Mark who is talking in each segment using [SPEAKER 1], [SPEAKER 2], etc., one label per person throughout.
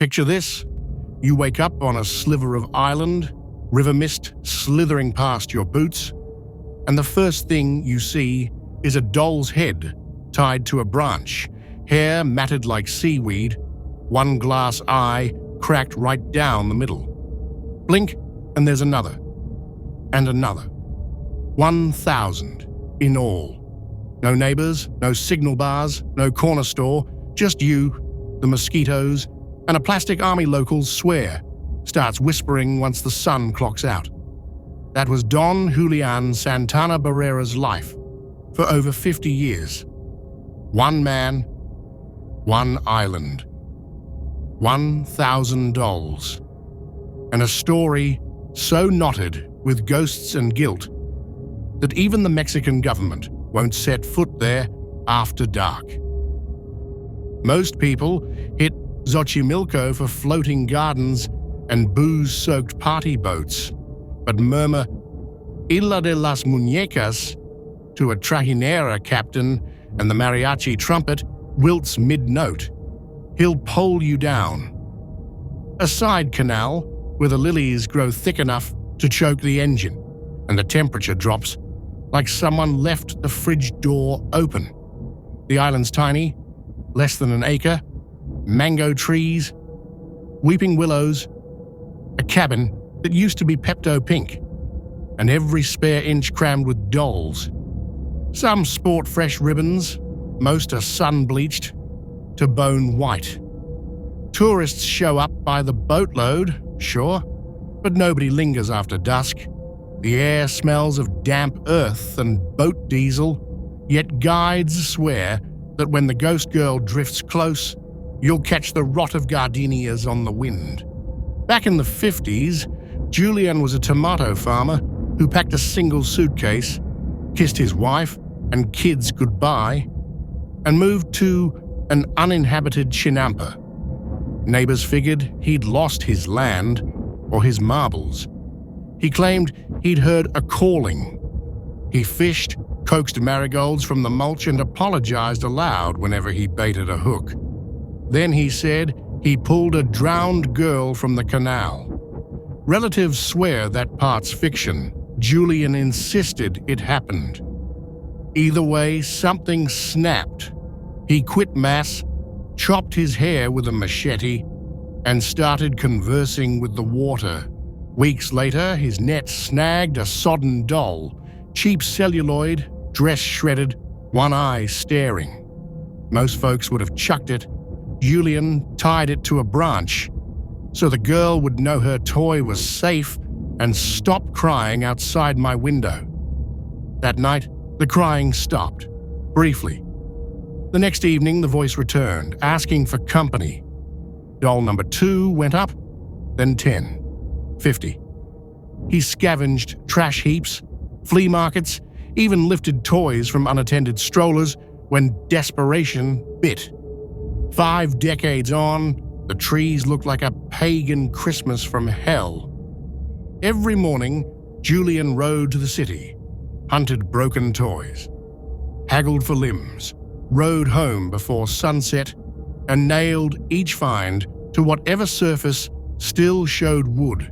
[SPEAKER 1] Picture this. You wake up on a sliver of island, river mist slithering past your boots, and the first thing you see is a doll's head tied to a branch, hair matted like seaweed, one glass eye cracked right down the middle. Blink, and there's another, and another. 1,000 in all. No neighbors, no signal bars, no corner store, just you, the mosquitoes, and a plastic army local's swear starts whispering once the sun clocks out. That was Don Julian Santana Barrera's life for over 50 years. One man, one island, 1,000 dolls, and a story so knotted with ghosts and guilt that even the Mexican government won't set foot there after dark. Most people hit Xochimilco for floating gardens and booze-soaked party boats, but murmur Isla de las Muñecas to a trajinera captain and the mariachi trumpet wilts mid-note. He'll pole you down. A side canal where the lilies grow thick enough to choke the engine and the temperature drops like someone left the fridge door open. The island's tiny, less than an acre, mango trees, weeping willows, a cabin that used to be Pepto-Pink, and every spare inch crammed with dolls. Some sport fresh ribbons, most are sun-bleached to bone white. Tourists show up by the boatload, sure, but nobody lingers after dusk. The air smells of damp earth and boat diesel, yet guides swear that when the ghost girl drifts close, you'll catch the rot of gardenias on the wind. Back in the 50s, Julian was a tomato farmer who packed a single suitcase, kissed his wife and kids goodbye, and moved to an uninhabited Chinampa. Neighbors figured he'd lost his land or his marbles. He claimed he'd heard a calling. He fished, coaxed marigolds from the mulch and apologized aloud whenever he baited a hook. Then he said he pulled a drowned girl from the canal. Relatives swear that part's fiction. Julian insisted it happened. Either way, something snapped. He quit Mass, chopped his hair with a machete, and started conversing with the water. Weeks later, his net snagged a sodden doll, cheap celluloid, dress shredded, one eye staring. Most folks would have chucked it. Julian tied it to a branch so the girl would know her toy was safe and stop crying outside my window. That night, the crying stopped, briefly. The next evening, the voice returned, asking for company. Doll number 2 went up, then 10, 50. He scavenged trash heaps, flea markets, even lifted toys from unattended strollers when desperation bit. 5 decades on, the trees looked like a pagan Christmas from hell. Every morning, Julian rode to the city, hunted broken toys, haggled for limbs, rode home before sunset, and nailed each find to whatever surface still showed wood.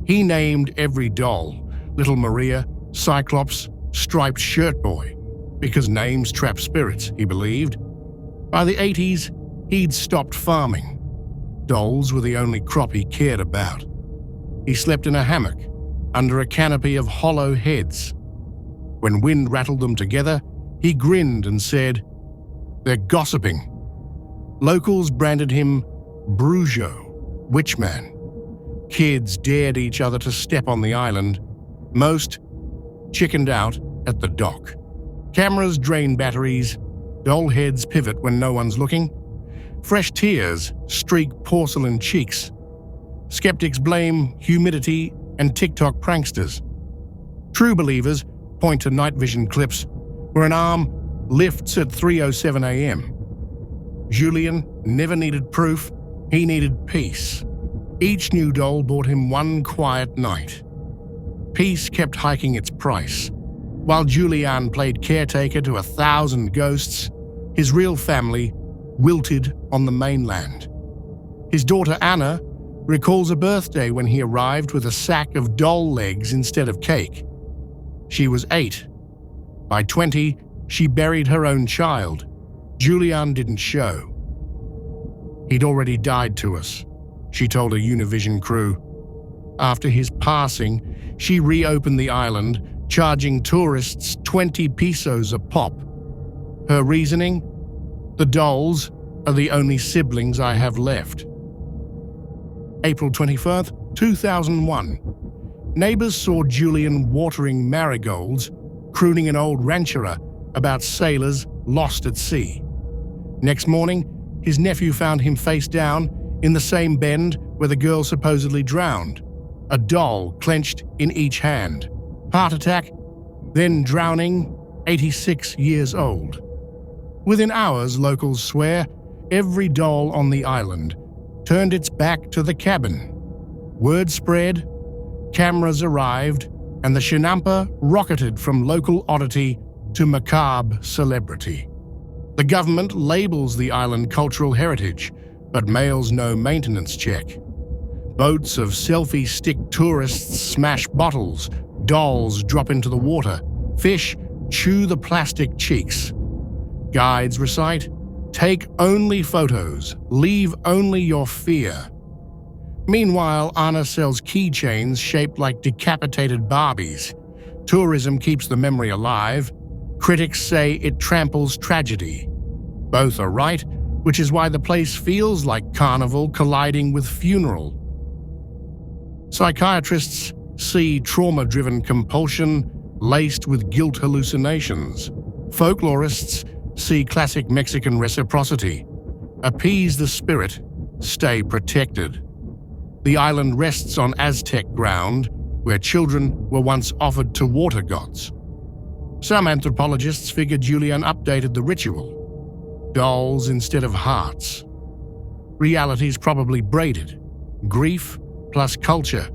[SPEAKER 1] He named every doll Little Maria, Cyclops, Striped Shirt Boy, because names trap spirits, he believed. By the 80s, he'd stopped farming. Dolls were the only crop he cared about. He slept in a hammock, under a canopy of hollow heads. When wind rattled them together, he grinned and said, "They're gossiping." Locals branded him Brujo, Witchman. Kids dared each other to step on the island. Most chickened out at the dock. Cameras drain batteries, doll heads pivot when no one's looking. Fresh tears streak porcelain cheeks. Skeptics blame humidity and TikTok pranksters. True believers point to night vision clips where an arm lifts at 3:07 a.m. Julian never needed proof, he needed peace. Each new doll bought him one quiet night. Peace kept hiking its price. While Julian played caretaker to 1,000 ghosts, his real family wilted on the mainland. His daughter Anna recalls a birthday when he arrived with a sack of doll legs instead of cake. She was 8. By 20, she buried her own child. Julian didn't show. He'd already died to us, she told a Univision crew. After his passing, she reopened the island, charging tourists 20 pesos a pop. Her reasoning? The dolls are the only siblings I have left. April 24th, 2001. Neighbors saw Julian watering marigolds, crooning an old ranchera about sailors lost at sea. Next morning, his nephew found him face down in the same bend where the girl supposedly drowned, a doll clenched in each hand. Heart attack, then drowning, 86 years old. Within hours, locals swear, every doll on the island turned its back to the cabin. Word spread, cameras arrived, and the Shinampa rocketed from local oddity to macabre celebrity. The government labels the island cultural heritage, but mails no maintenance check. Boats of selfie stick tourists smash bottles, dolls drop into the water, fish chew the plastic cheeks. Guides recite, take only photos, leave only your fear. Meanwhile, Anna sells keychains shaped like decapitated Barbies. Tourism keeps the memory alive. Critics say it tramples tragedy. Both are right, which is why the place feels like carnival colliding with funeral. Psychiatrists see trauma-driven compulsion laced with guilt hallucinations. Folklorists see classic Mexican reciprocity. Appease the spirit, stay protected. The island rests on Aztec ground, where children were once offered to water gods. Some anthropologists figure Julian updated the ritual. Dolls instead of hearts. Reality's probably braided. Grief plus culture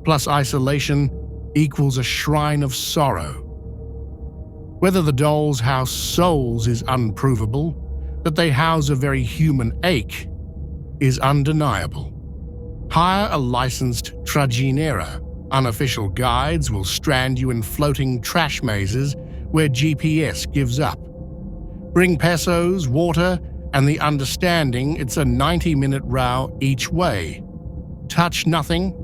[SPEAKER 1] plus isolation equals a shrine of sorrow. Whether the dolls house souls is unprovable, that they house a very human ache is undeniable. Hire a licensed trajinera. Unofficial guides will strand you in floating trash mazes where GPS gives up. Bring pesos, water, and the understanding it's a 90-minute row each way. Touch nothing.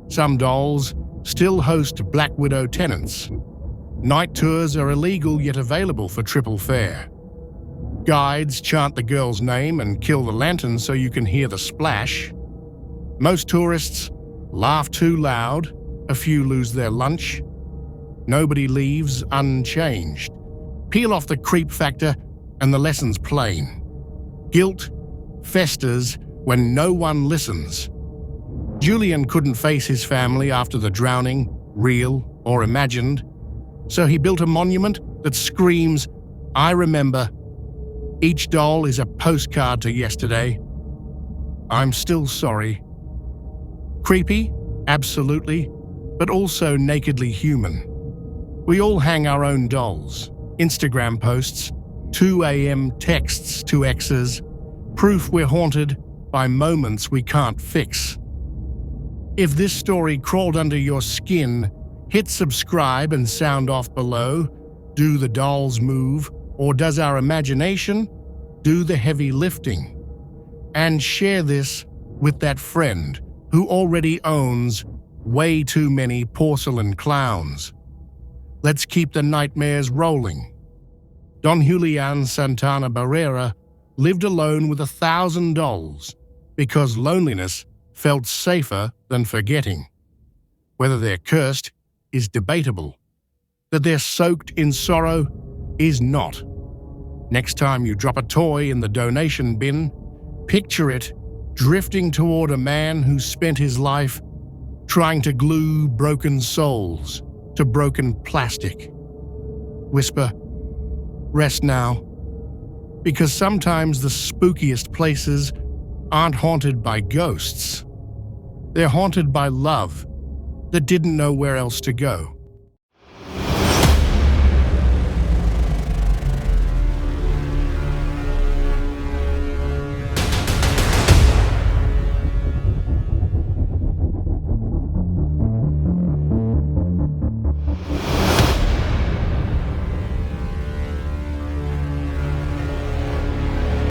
[SPEAKER 1] Some dolls still host Black Widow tenants. Night tours are illegal yet available for triple fare. Guides chant the girl's name and kill the lantern so you can hear the splash. Most tourists laugh too loud, a few lose their lunch. Nobody leaves unchanged. Peel off the creep factor and the lesson's plain. Guilt festers when no one listens. Julian couldn't face his family after the drowning, real or imagined, so he built a monument that screams, "I remember." Each doll is a postcard to yesterday. I'm still sorry. Creepy? Absolutely, but also nakedly human. We all hang our own dolls, Instagram posts, 2 a.m. texts to exes, proof we're haunted by moments we can't fix. If this story crawled under your skin, hit subscribe and sound off below. Do the dolls move, or does our imagination do the heavy lifting? And share this with that friend who already owns way too many porcelain clowns. Let's keep the nightmares rolling. Don Julian Santana Barrera lived alone with 1,000 dolls because loneliness felt safer than forgetting. Whether they're cursed is debatable. That they're soaked in sorrow is not. Next time you drop a toy in the donation bin, picture it drifting toward a man who spent his life trying to glue broken souls to broken plastic. Whisper, rest now, because sometimes the spookiest places aren't haunted by ghosts. They're haunted by love that didn't know where else to go.